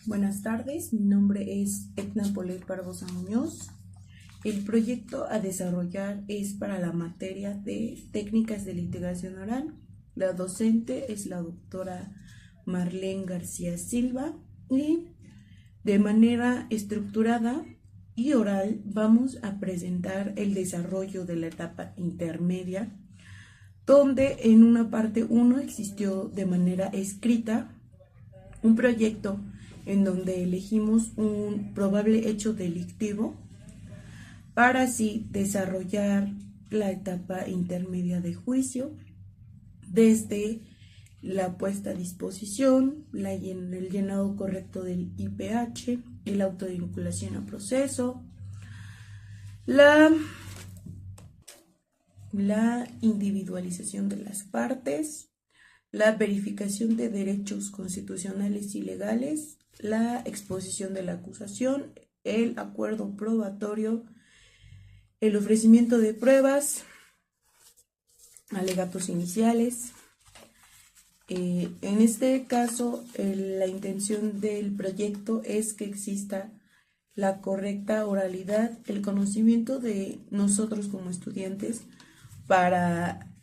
Buenas tardes, mi nombre es Etna Polet Barbosa Muñoz. El proyecto a desarrollar es para la materia de técnicas de litigación oral. La docente es la doctora Marlene García Silva y de manera estructurada y oral vamos a presentar el desarrollo de la etapa intermedia, donde en una parte 1 existió de manera escrita un proyecto en donde elegimos un probable hecho delictivo para así desarrollar la etapa intermedia de juicio desde la puesta a disposición, el llenado correcto del IPH, el auto de vinculación a proceso, la individualización de las partes, la verificación de derechos constitucionales y legales, la exposición de la acusación, el acuerdo probatorio, el ofrecimiento de pruebas, alegatos iniciales. En este caso, la intención del proyecto es que exista la correcta oralidad, el conocimiento de nosotros como estudiantes para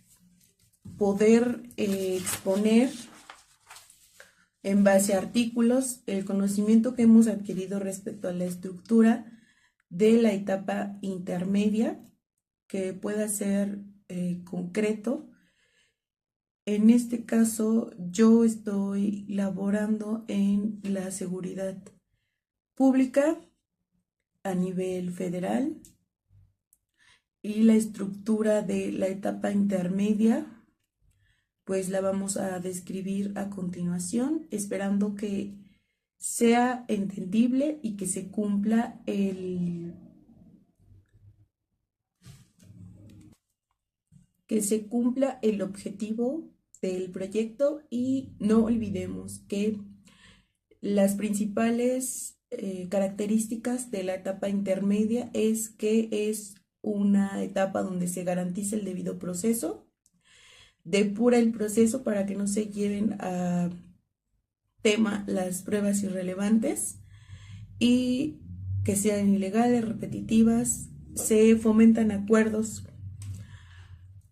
poder exponer en base a artículos el conocimiento que hemos adquirido respecto a la estructura de la etapa intermedia, que pueda ser concreto. En este caso, yo estoy laborando en la seguridad pública a nivel federal y la estructura de la etapa intermedia pues la vamos a describir a continuación, esperando que sea entendible y que se cumpla el objetivo del proyecto. Y no olvidemos que las principales características de la etapa intermedia es que es una etapa donde se garantiza el debido proceso, depura el proceso para que no se lleven a tema las pruebas irrelevantes y que sean ilegales, repetitivas, se fomentan acuerdos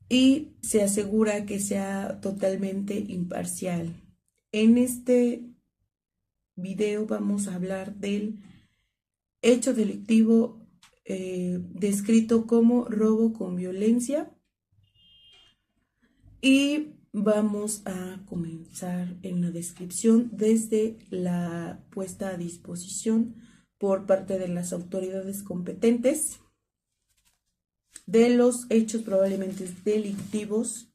y se asegura que sea totalmente imparcial. En este video vamos a hablar del hecho delictivo descrito como robo con violencia. Y vamos a comenzar en la descripción desde la puesta a disposición por parte de las autoridades competentes de los hechos probablemente delictivos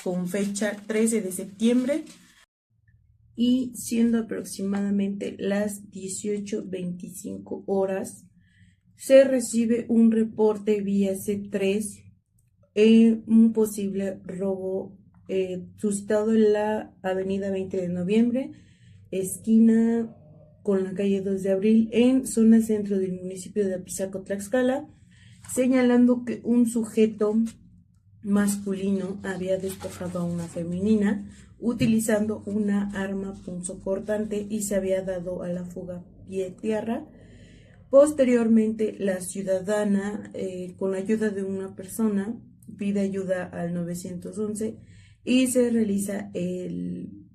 con fecha 13 de septiembre y siendo aproximadamente las 18:25 horas, se recibe un reporte vía C3, un posible robo suscitado en la avenida 20 de noviembre, esquina con la calle 2 de abril, en zona centro del municipio de Apizaco, Tlaxcala, señalando que un sujeto masculino había despojado a una femenina utilizando una arma punzocortante y se había dado a la fuga pie tierra. Posteriormente, la ciudadana, con la ayuda de una persona, pide ayuda al 911 y se realiza el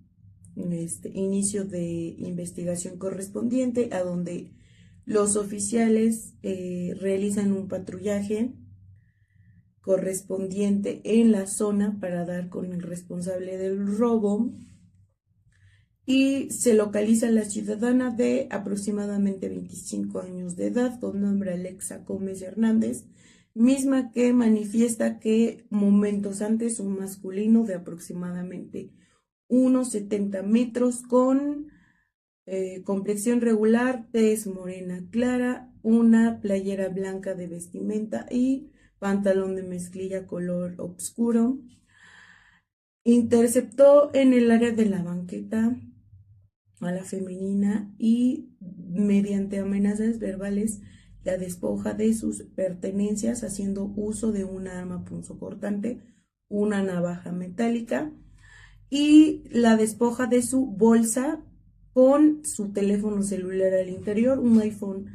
inicio de investigación correspondiente, a donde los oficiales realizan un patrullaje correspondiente en la zona para dar con el responsable del robo y se localiza a la ciudadana de aproximadamente 25 años de edad, con nombre Alexa Gómez Hernández, misma que manifiesta que momentos antes un masculino de aproximadamente unos 70 metros con complexión regular, tez morena clara, una playera blanca de vestimenta y pantalón de mezclilla color oscuro, interceptó en el área de la banqueta a la femenina y mediante amenazas verbales la despoja de sus pertenencias haciendo uso de una arma punzocortante, una navaja metálica, y la despoja de su bolsa con su teléfono celular al interior, un iPhone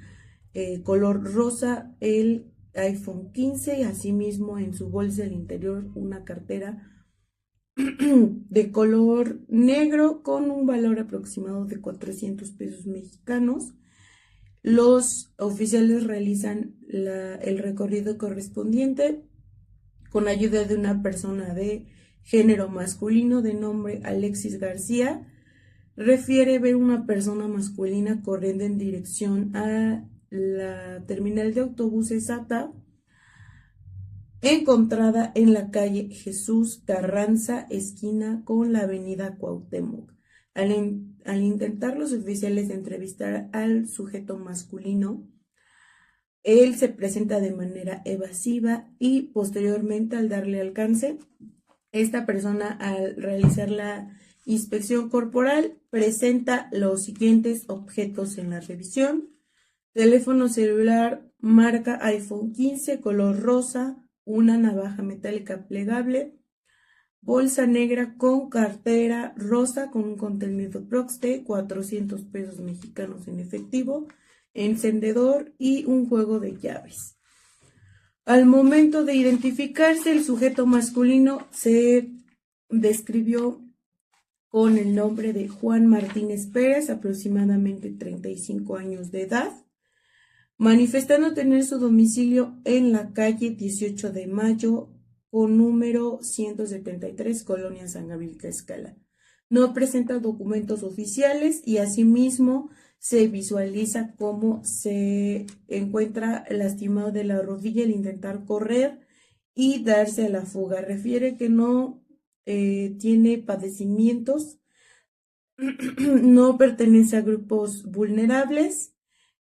color rosa, el iPhone 15, asimismo en su bolsa al interior una cartera de color negro con un valor aproximado de 400 pesos mexicanos. Los oficiales realizan el recorrido correspondiente con ayuda de una persona de género masculino de nombre Alexis García. Refiere ver una persona masculina corriendo en dirección a la terminal de autobuses SATA, encontrada en la calle Jesús Carranza, esquina con la avenida Cuauhtémoc. Al intentar los oficiales entrevistar al sujeto masculino, él se presenta de manera evasiva y posteriormente al darle alcance, esta persona al realizar la inspección corporal presenta los siguientes objetos en la revisión: teléfono celular marca iPhone 15 color rosa, una navaja metálica plegable, bolsa negra con cartera rosa con un contenido Prox de 400 pesos mexicanos en efectivo, encendedor y un juego de llaves. Al momento de identificarse, el sujeto masculino se describió con el nombre de Juan Martínez Pérez, aproximadamente 35 años de edad, manifestando tener su domicilio en la calle 18 de Mayo, con número 173, Colonia San Gabriel Tlaxcala. No presenta documentos oficiales y asimismo se visualiza cómo se encuentra lastimado de la rodilla al intentar correr y darse a la fuga. Refiere que no tiene padecimientos, no pertenece a grupos vulnerables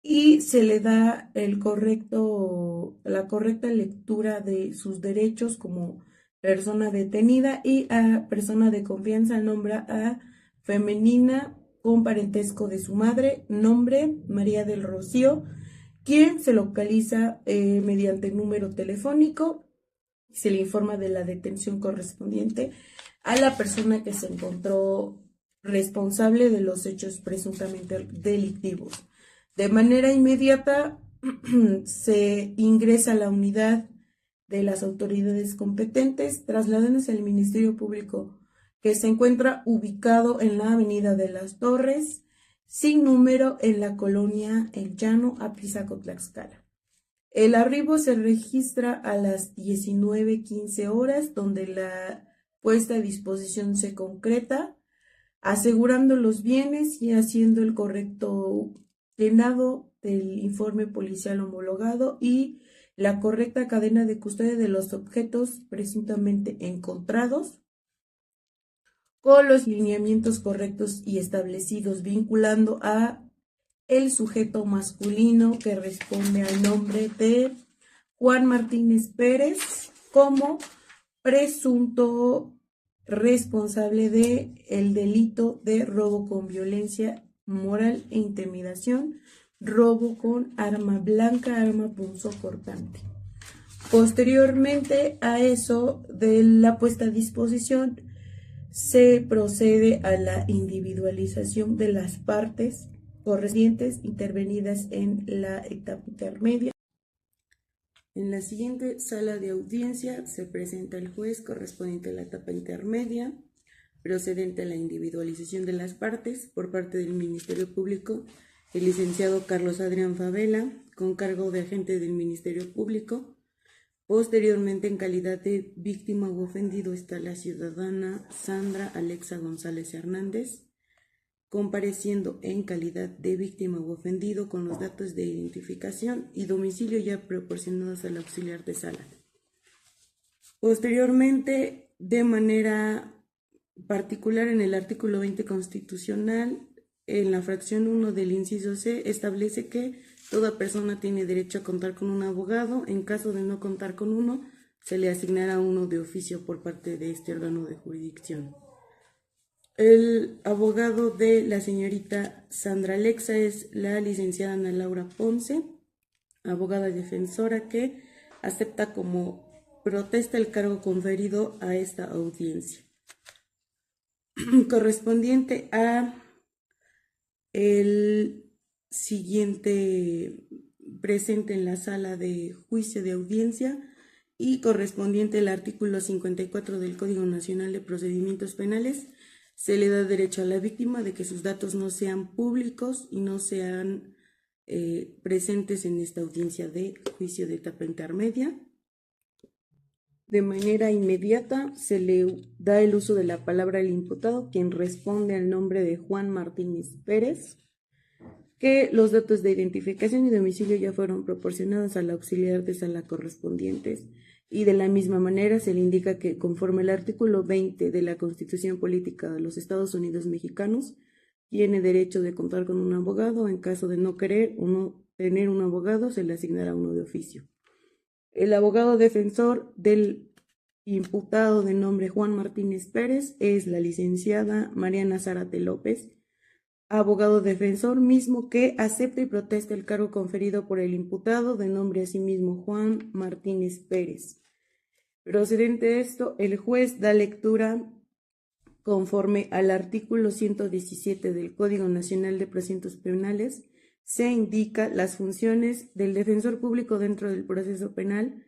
y se le da la correcta lectura de sus derechos como persona detenida, y a persona de confianza nombra a femenina con parentesco de su madre, nombre María del Rocío, quien se localiza mediante número telefónico. Se le informa de la detención correspondiente a la persona que se encontró responsable de los hechos presuntamente delictivos. De manera inmediata se ingresa a la unidad de las autoridades competentes, trasladándose al Ministerio Público, que se encuentra ubicado en la Avenida de las Torres, sin número, en la colonia El Llano, Apizaco, Tlaxcala. El arribo se registra a las 19:15 horas, donde la puesta a disposición se concreta, asegurando los bienes y haciendo el correcto llenado del informe policial homologado y la correcta cadena de custodia de los objetos presuntamente encontrados, con los lineamientos correctos y establecidos, vinculando a el sujeto masculino que responde al nombre de Juan Martínez Pérez como presunto responsable de el delito de robo con violencia moral e intimidación, robo con arma blanca, arma punzocortante. Posteriormente a eso de la puesta a disposición, se procede a la individualización de las partes correspondientes intervenidas en la etapa intermedia. En la siguiente sala de audiencia se presenta el juez correspondiente a la etapa intermedia, procedente a la individualización de las partes por parte del Ministerio Público, el licenciado Carlos Adrián Favela, con cargo de agente del Ministerio Público. Posteriormente, en calidad de víctima u ofendido, está la ciudadana Sandra Alexa González Hernández, compareciendo en calidad de víctima u ofendido con los datos de identificación y domicilio ya proporcionados al auxiliar de sala. Posteriormente, de manera particular, en el artículo 20 constitucional, en la fracción 1 del inciso C, establece que toda persona tiene derecho a contar con un abogado. En caso de no contar con uno, se le asignará uno de oficio por parte de este órgano de jurisdicción. El abogado de la señorita Sandra Alexa es la licenciada Ana Laura Ponce, abogada defensora, que acepta como protesta el cargo conferido a esta audiencia. Correspondiente a el siguiente presente en la sala de juicio de audiencia y correspondiente al artículo 54 del Código Nacional de Procedimientos Penales, se le da derecho a la víctima de que sus datos no sean públicos y no sean presentes en esta audiencia de juicio de etapa intermedia. De manera inmediata se le da el uso de la palabra al imputado, quien responde al nombre de Juan Martínez Pérez, que los datos de identificación y domicilio ya fueron proporcionados al auxiliar de sala correspondientes, y de la misma manera se le indica que, conforme al artículo 20 de la Constitución Política de los Estados Unidos Mexicanos, tiene derecho de contar con un abogado. En caso de no querer o no tener un abogado, se le asignará uno de oficio. El abogado defensor del imputado de nombre Juan Martínez Pérez es la licenciada Mariana Zárate López, abogado defensor mismo que acepta y protesta el cargo conferido por el imputado de nombre asimismo Juan Martínez Pérez. Procedente de esto, el juez da lectura conforme al artículo 117 del Código Nacional de Procedimientos Penales. Se indica las funciones del defensor público dentro del proceso penal,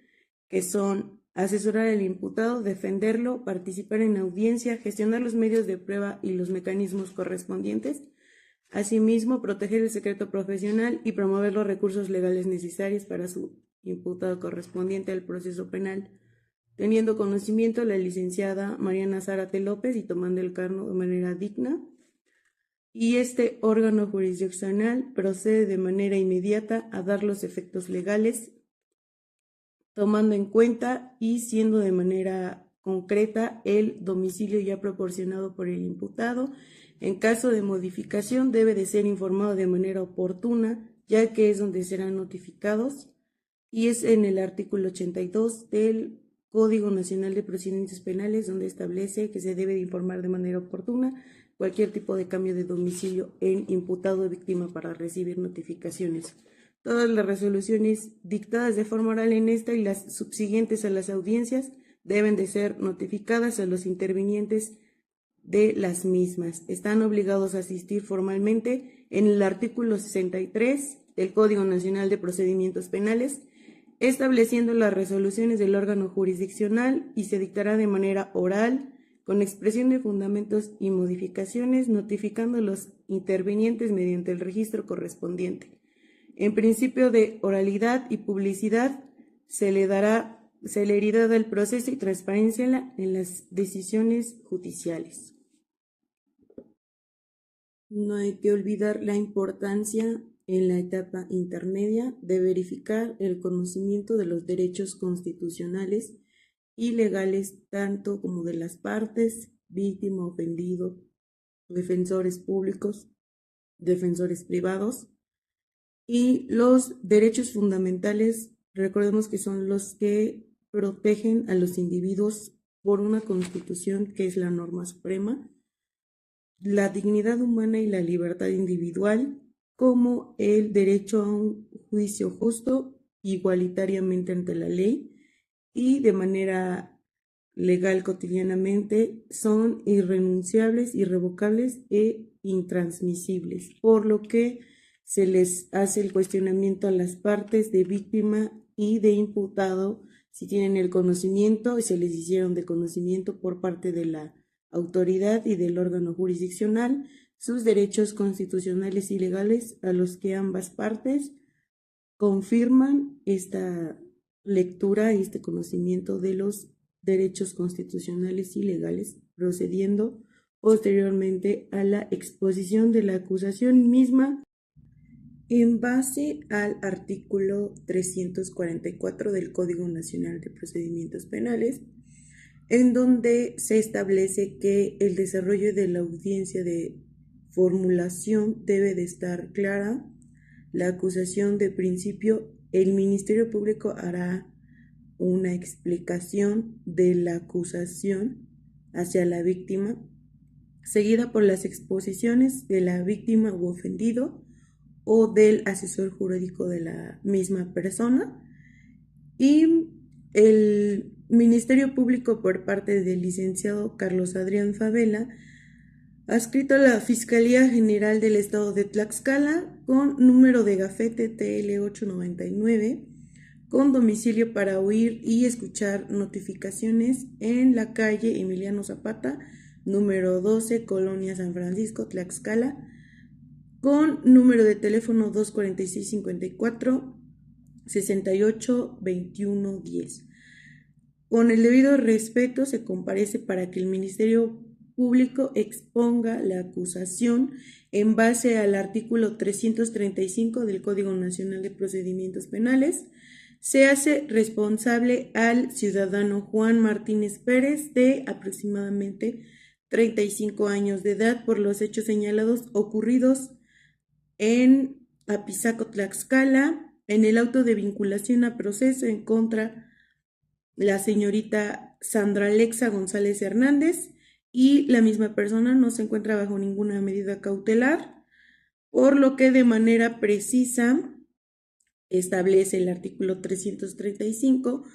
que son asesorar al imputado, defenderlo, participar en audiencia, gestionar los medios de prueba y los mecanismos correspondientes, asimismo proteger el secreto profesional y promover los recursos legales necesarios para su imputado correspondiente al proceso penal, teniendo conocimiento la licenciada Mariana Zárate López y tomando el cargo de manera digna. Y este órgano jurisdiccional procede de manera inmediata a dar los efectos legales, tomando en cuenta y siendo de manera concreta el domicilio ya proporcionado por el imputado. En caso de modificación, debe de ser informado de manera oportuna, ya que es donde serán notificados, y es en el artículo 82 del Código Nacional de Procedimientos Penales donde establece que se debe de informar de manera oportuna cualquier tipo de cambio de domicilio en imputado o víctima para recibir notificaciones. Todas las resoluciones dictadas de forma oral en esta y las subsiguientes a las audiencias deben de ser notificadas a los intervinientes de las mismas. Están obligados a asistir formalmente en el artículo 63 del Código Nacional de Procedimientos Penales, estableciendo las resoluciones del órgano jurisdiccional, y se dictará de manera oral, con expresión de fundamentos y modificaciones, notificando a los intervinientes mediante el registro correspondiente. En principio de oralidad y publicidad, se le dará celeridad al proceso y transparencia en las decisiones judiciales. No hay que olvidar la importancia en la etapa intermedia de verificar el conocimiento de los derechos constitucionales y legales tanto como de las partes, víctima, ofendido, defensores públicos, defensores privados, y los derechos fundamentales. Recordemos que son los que protegen a los individuos por una constitución que es la norma suprema, la dignidad humana y la libertad individual, como el derecho a un juicio justo, igualitariamente ante la ley y de manera legal cotidianamente, son irrenunciables, irrevocables e intransmisibles, por lo que se les hace el cuestionamiento a las partes de víctima y de imputado si tienen el conocimiento y se les hicieron de conocimiento por parte de la autoridad y del órgano jurisdiccional sus derechos constitucionales y legales, a los que ambas partes confirman esta lectura y este conocimiento de los derechos constitucionales y legales, procediendo posteriormente a la exposición de la acusación misma en base al artículo 344 del Código Nacional de Procedimientos Penales, en donde se establece que el desarrollo de la audiencia de formulación debe de estar clara. La acusación de principio, el Ministerio Público hará una explicación de la acusación hacia la víctima, seguida por las exposiciones de la víctima u ofendido o del asesor jurídico de la misma persona, y el Ministerio Público, por parte del licenciado Carlos Adrián Favela, Adscrito a la Fiscalía General del Estado de Tlaxcala, con número de gafete TL899, con domicilio para oír y escuchar notificaciones en la calle Emiliano Zapata, número 12, Colonia San Francisco, Tlaxcala, con número de teléfono 246-54-68-21-10. Con el debido respeto se comparece para que el Ministerio Público exponga la acusación en base al artículo 335 del Código Nacional de Procedimientos Penales. Se hace responsable al ciudadano Juan Martínez Pérez, de aproximadamente 35 años de edad, por los hechos señalados ocurridos en Apizaco, Tlaxcala, en el auto de vinculación a proceso en contra la señorita Sandra Alexa González Hernández, y la misma persona no se encuentra bajo ninguna medida cautelar, por lo que de manera precisa establece el artículo 335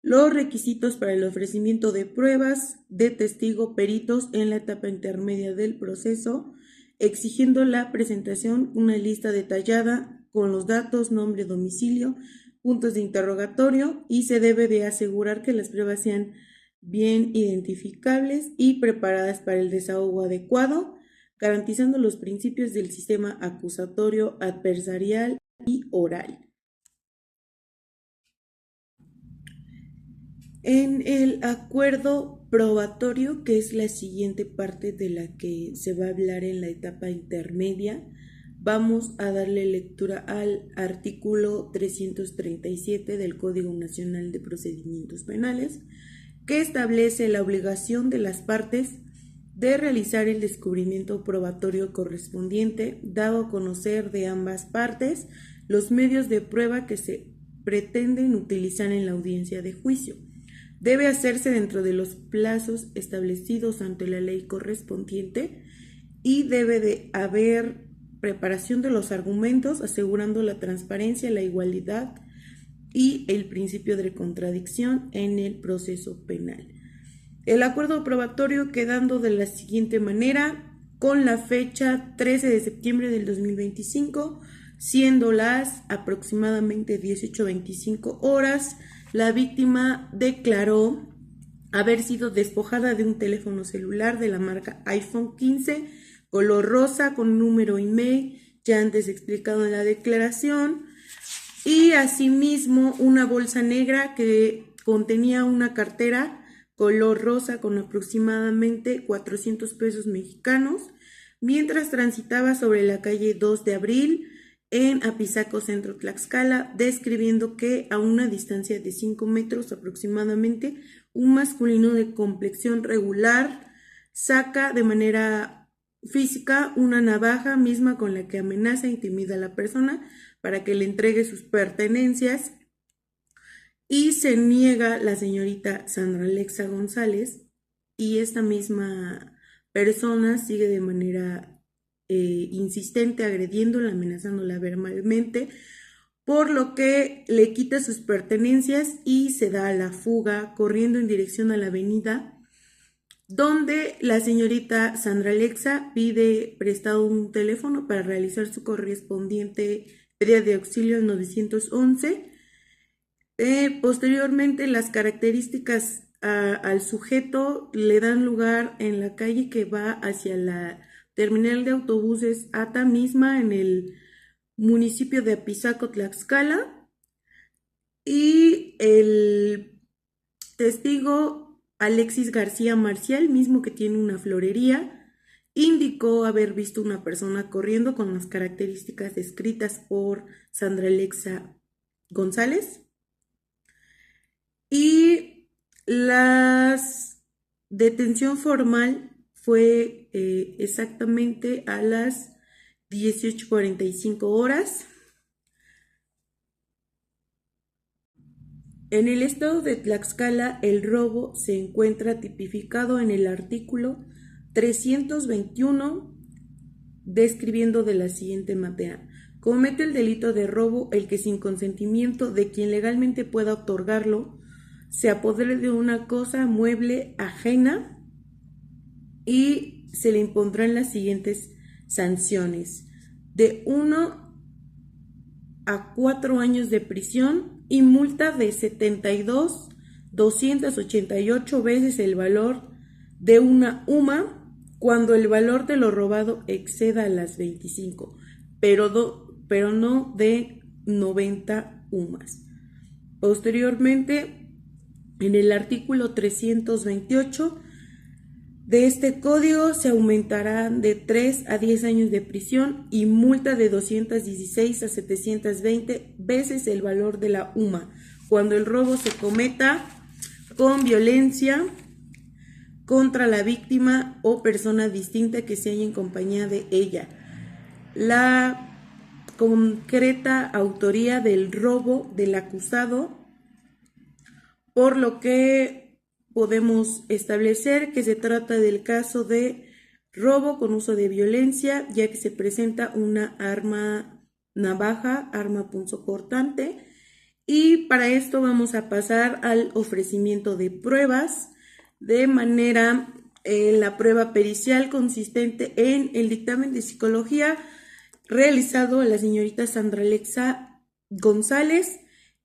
los requisitos para el ofrecimiento de pruebas de testigo peritos en la etapa intermedia del proceso, exigiendo la presentación una lista detallada con los datos, nombre, domicilio, puntos de interrogatorio, y se debe de asegurar que las pruebas sean bien identificables y preparadas para el desahogo adecuado, garantizando los principios del sistema acusatorio, adversarial y oral. En el acuerdo probatorio, que es la siguiente parte de la que se va a hablar en la etapa intermedia, vamos a darle lectura al artículo 337 del Código Nacional de Procedimientos Penales, que establece la obligación de las partes de realizar el descubrimiento probatorio correspondiente, dado a conocer de ambas partes los medios de prueba que se pretenden utilizar en la audiencia de juicio. Debe hacerse dentro de los plazos establecidos ante la ley correspondiente, y debe de haber preparación de los argumentos, asegurando la transparencia, la igualdad y el principio de contradicción en el proceso penal. El acuerdo probatorio quedando de la siguiente manera, con la fecha 13 de septiembre del 2025, siendo las aproximadamente 18:25 horas, la víctima declaró haber sido despojada de un teléfono celular de la marca iPhone 15, color rosa, con número email, ya antes explicado en la declaración, y asimismo una bolsa negra que contenía una cartera color rosa con aproximadamente 400 pesos mexicanos, mientras transitaba sobre la calle 2 de abril en Apizaco, Centro, Tlaxcala, describiendo que a una distancia de 5 metros aproximadamente, un masculino de complexión regular saca de manera física una navaja misma con la que amenaza e intimida a la persona para que le entregue sus pertenencias, y se niega la señorita Sandra Alexa González, y esta misma persona sigue de manera insistente, agrediéndola, amenazándola verbalmente, por lo que le quita sus pertenencias y se da a la fuga, corriendo en dirección a la avenida, donde la señorita Sandra Alexa pide prestado un teléfono para realizar su correspondiente pedida de auxilio al 911. Posteriormente, las características al sujeto le dan lugar en la calle que va hacia la terminal de autobuses ATA, misma en el municipio de Apizaco, Tlaxcala, y el testigo Alexis García Marcial, mismo que tiene una florería, indicó haber visto una persona corriendo con las características descritas por Sandra Alexa González, y la detención formal fue exactamente a las 18:45 horas. En el estado de Tlaxcala, el robo se encuentra tipificado en el artículo 321, describiendo de la siguiente manera: comete el delito de robo el que, sin consentimiento de quien legalmente pueda otorgarlo, se apodere de una cosa mueble ajena y se le impondrán las siguientes sanciones: de 1 a 4 años de prisión y multa de 72.288 veces el valor de una UMA cuando el valor de lo robado exceda las 25, pero no de 90 UMAs. Posteriormente, en el artículo 328 de este código se aumentarán de 3 a 10 años de prisión y multa de 216 a 720 veces el valor de la UMA cuando el robo se cometa con violencia contra la víctima o persona distinta que se haya en compañía de ella. La concreta autoría del robo del acusado, por lo que podemos establecer que se trata del caso de robo con uso de violencia, ya que se presenta una arma navaja, arma punzocortante, y para esto vamos a pasar al ofrecimiento de pruebas, de manera la prueba pericial consistente en el dictamen de psicología realizado a la señorita Sandra Alexa González,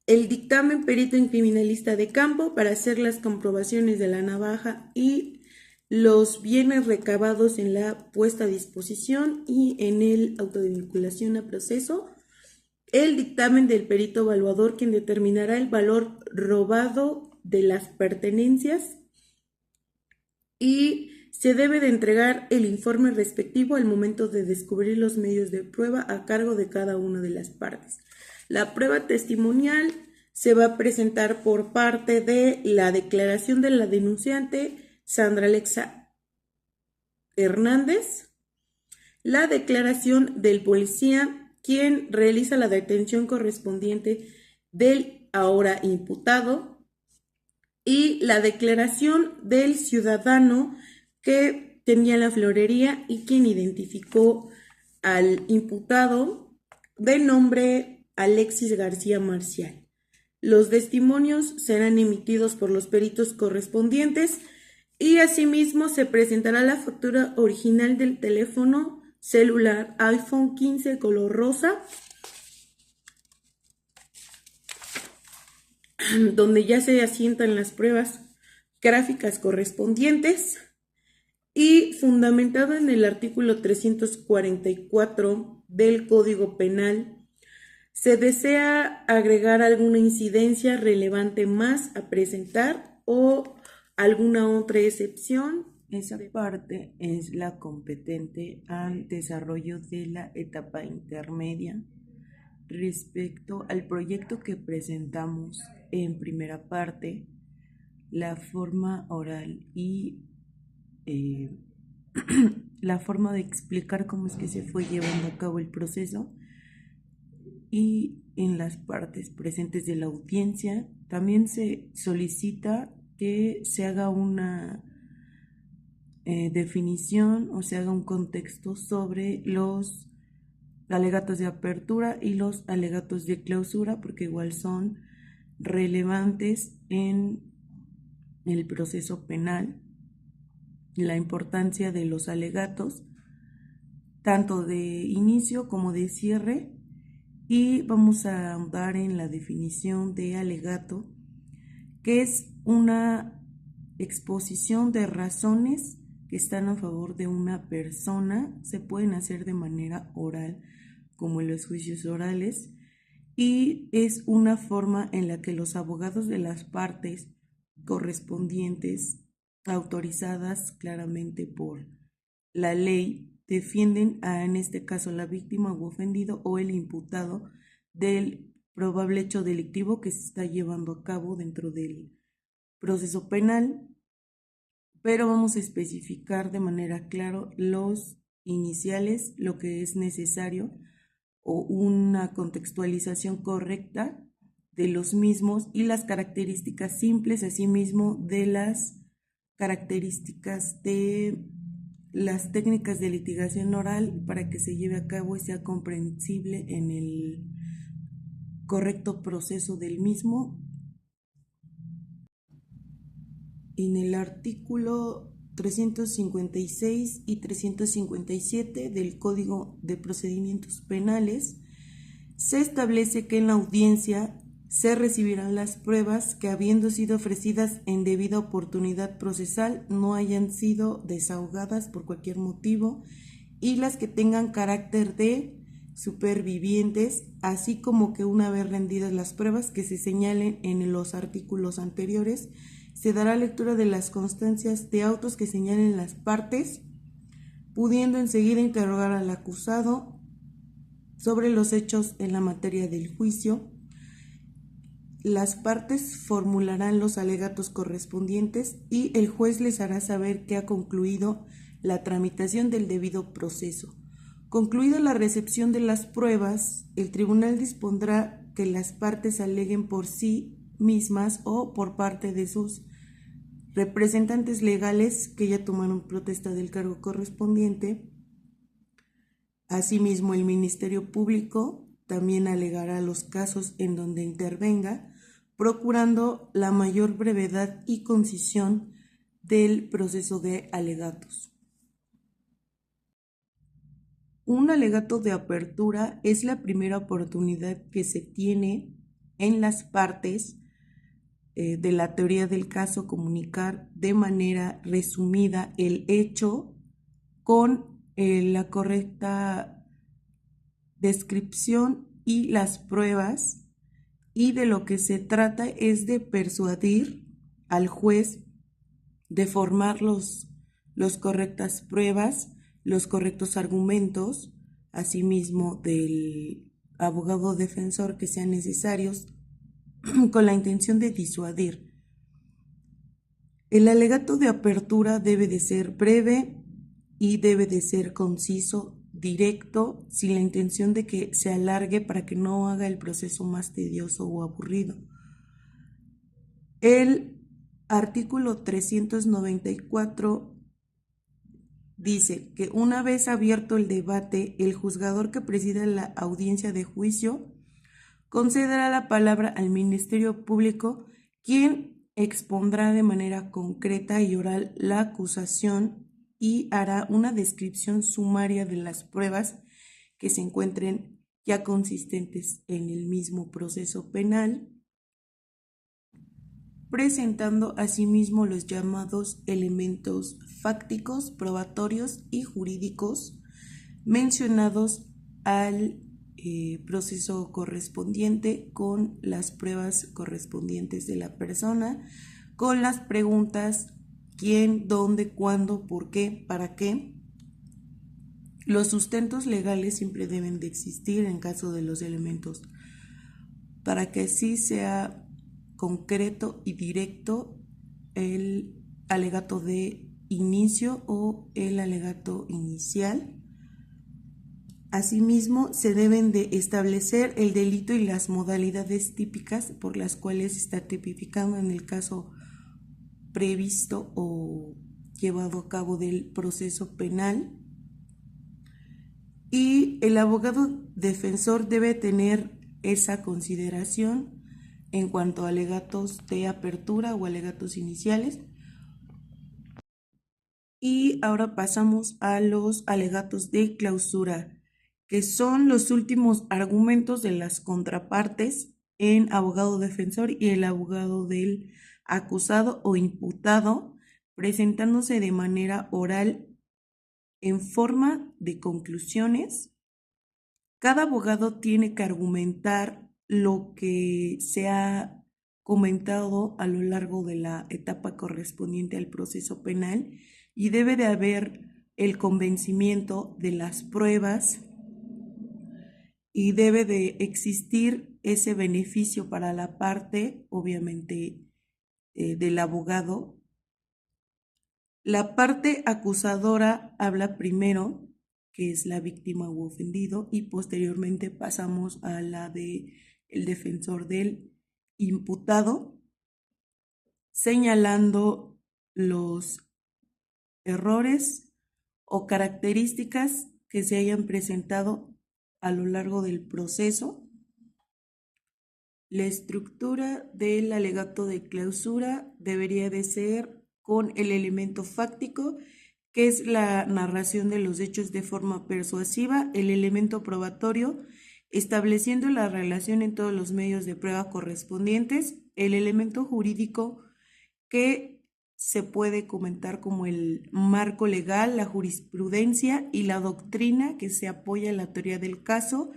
el dictamen perito en criminalista de campo para hacer las comprobaciones de la navaja y los bienes recabados en la puesta a disposición y en el auto de vinculación a proceso, el dictamen del perito evaluador, quien determinará el valor robado de las pertenencias, y se debe de entregar el informe respectivo al momento de descubrir los medios de prueba a cargo de cada una de las partes. La prueba testimonial se va a presentar por parte de la declaración de la denunciante Sandra Alexa Hernández, la declaración del policía, quien realiza la detención correspondiente del ahora imputado, y la declaración del ciudadano que tenía la florería y quien identificó al imputado de nombre Alexis García Marcial. Los testimonios serán emitidos por los peritos correspondientes y asimismo se presentará la factura original del teléfono celular iPhone 15 color rosa, donde ya se asientan las pruebas gráficas correspondientes, y fundamentado en el artículo 344 del Código Penal, ¿se desea agregar alguna incidencia relevante más a presentar o alguna otra excepción? Esa parte es la competente al desarrollo de la etapa intermedia respecto al proyecto que presentamos en primera parte, la forma oral y la forma de explicar cómo es que se fue llevando a cabo el proceso, y en las partes presentes de la audiencia también se solicita que se haga una definición o se haga un contexto sobre los alegatos de apertura y los alegatos de clausura, porque igual son relevantes en el proceso penal, la importancia de los alegatos, tanto de inicio como de cierre, y vamos a andar en la definición de alegato, que es una exposición de razones que están a favor de una persona. Se pueden hacer de manera oral, como en los juicios orales, y es una forma en la que los abogados de las partes correspondientes, autorizadas claramente por la ley, defienden en este caso, la víctima o ofendido o el imputado del probable hecho delictivo que se está llevando a cabo dentro del proceso penal, pero vamos a especificar de manera clara los iniciales, lo que es necesario, o una contextualización correcta de los mismos, y las características simples, asimismo, de las características de las técnicas de litigación oral para que se lleve a cabo y sea comprensible en el correcto proceso del mismo. En el artículo 356 y 357 del Código de Procedimientos Penales, se establece que en la audiencia se recibirán las pruebas que, habiendo sido ofrecidas en debida oportunidad procesal, no hayan sido desahogadas por cualquier motivo, y las que tengan carácter de supervivientes, así como que una vez rendidas las pruebas que se señalen en los artículos anteriores, se dará lectura de las constancias de autos que señalen las partes, pudiendo enseguida interrogar al acusado sobre los hechos en la materia del juicio. Las partes formularán los alegatos correspondientes y el juez les hará saber que ha concluido la tramitación del debido proceso. Concluida la recepción de las pruebas, el tribunal dispondrá que las partes aleguen por sí mismas o por parte de sus representantes legales que ya tomaron protesta del cargo correspondiente. Asimismo, el Ministerio Público también alegará los casos en donde intervenga, procurando la mayor brevedad y concisión del proceso de alegatos. Un alegato de apertura es la primera oportunidad que se tiene en las partes de la teoría del caso comunicar de manera resumida el hecho con la correcta descripción y las pruebas, y de lo que se trata es de persuadir al juez de formar los correctas pruebas, los correctos argumentos, asimismo del abogado defensor que sean necesarios, con la intención de disuadir. El alegato de apertura debe de ser breve y debe de ser conciso, directo, sin la intención de que se alargue para que no haga el proceso más tedioso o aburrido. El artículo 394 dice que una vez abierto el debate, el juzgador que presida la audiencia de juicio concederá la palabra al Ministerio Público, quien expondrá de manera concreta y oral la acusación y hará una descripción sumaria de las pruebas que se encuentren ya consistentes en el mismo proceso penal, presentando asimismo los llamados elementos fácticos, probatorios y jurídicos mencionados al proceso correspondiente, con las pruebas correspondientes de la persona, con las preguntas quién, dónde, cuándo, por qué, para qué. Los sustentos legales siempre deben de existir en caso de los elementos, para que así sea concreto y directo el alegato de inicio o el alegato inicial. Asimismo, se deben de establecer el delito y las modalidades típicas por las cuales se está tipificando en el caso previsto o llevado a cabo del proceso penal. Y el abogado defensor debe tener esa consideración en cuanto a alegatos de apertura o alegatos iniciales. Y ahora pasamos a los alegatos de clausura, que son los últimos argumentos de las contrapartes en abogado defensor y el abogado del acusado o imputado, presentándose de manera oral en forma de conclusiones. Cada abogado tiene que argumentar lo que se ha comentado a lo largo de la etapa correspondiente al proceso penal, y debe de haber el convencimiento de las pruebas y debe de existir ese beneficio para la parte, obviamente, del abogado. La parte acusadora habla primero, que es la víctima u ofendido, y posteriormente pasamos a la de el defensor del imputado, señalando los errores o características que se hayan presentado a lo largo del proceso. La estructura del alegato de clausura debería de ser con el elemento fáctico, que es la narración de los hechos de forma persuasiva, el elemento probatorio, estableciendo la relación en todos los medios de prueba correspondientes, el elemento jurídico, que se puede comentar como el marco legal, la jurisprudencia y la doctrina que se apoya en la teoría del caso,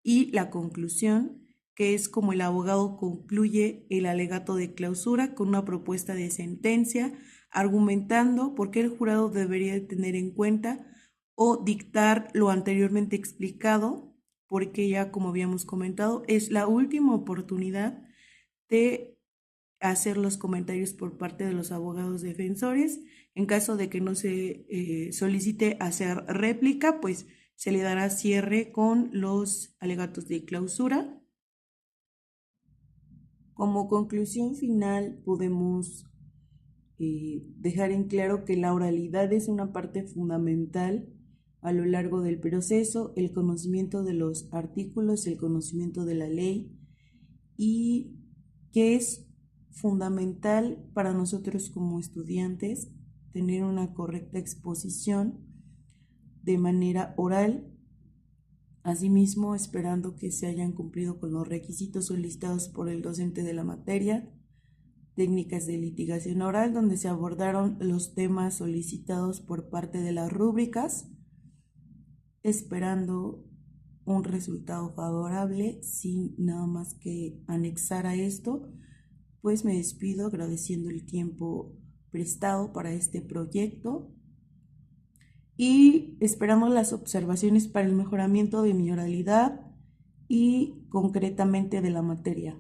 y la conclusión, que es como el abogado concluye el alegato de clausura con una propuesta de sentencia, argumentando por qué el jurado debería tener en cuenta o dictar lo anteriormente explicado, porque ya, como habíamos comentado, es la última oportunidad de hacer los comentarios por parte de los abogados defensores. En caso de que no se solicite hacer réplica, pues se le dará cierre con los alegatos de clausura. Como conclusión final, podemos dejar en claro que la oralidad es una parte fundamental a lo largo del proceso, el conocimiento de los artículos, el conocimiento de la ley, y que es fundamental para nosotros como estudiantes tener una correcta exposición de manera oral. Asimismo, esperando que se hayan cumplido con los requisitos solicitados por el docente de la materia, técnicas de litigación oral, donde se abordaron los temas solicitados por parte de las rúbricas, esperando un resultado favorable. Sin nada más que anexar a esto, pues me despido agradeciendo el tiempo prestado para este proyecto y esperamos las observaciones para el mejoramiento de mi oralidad y concretamente de la materia.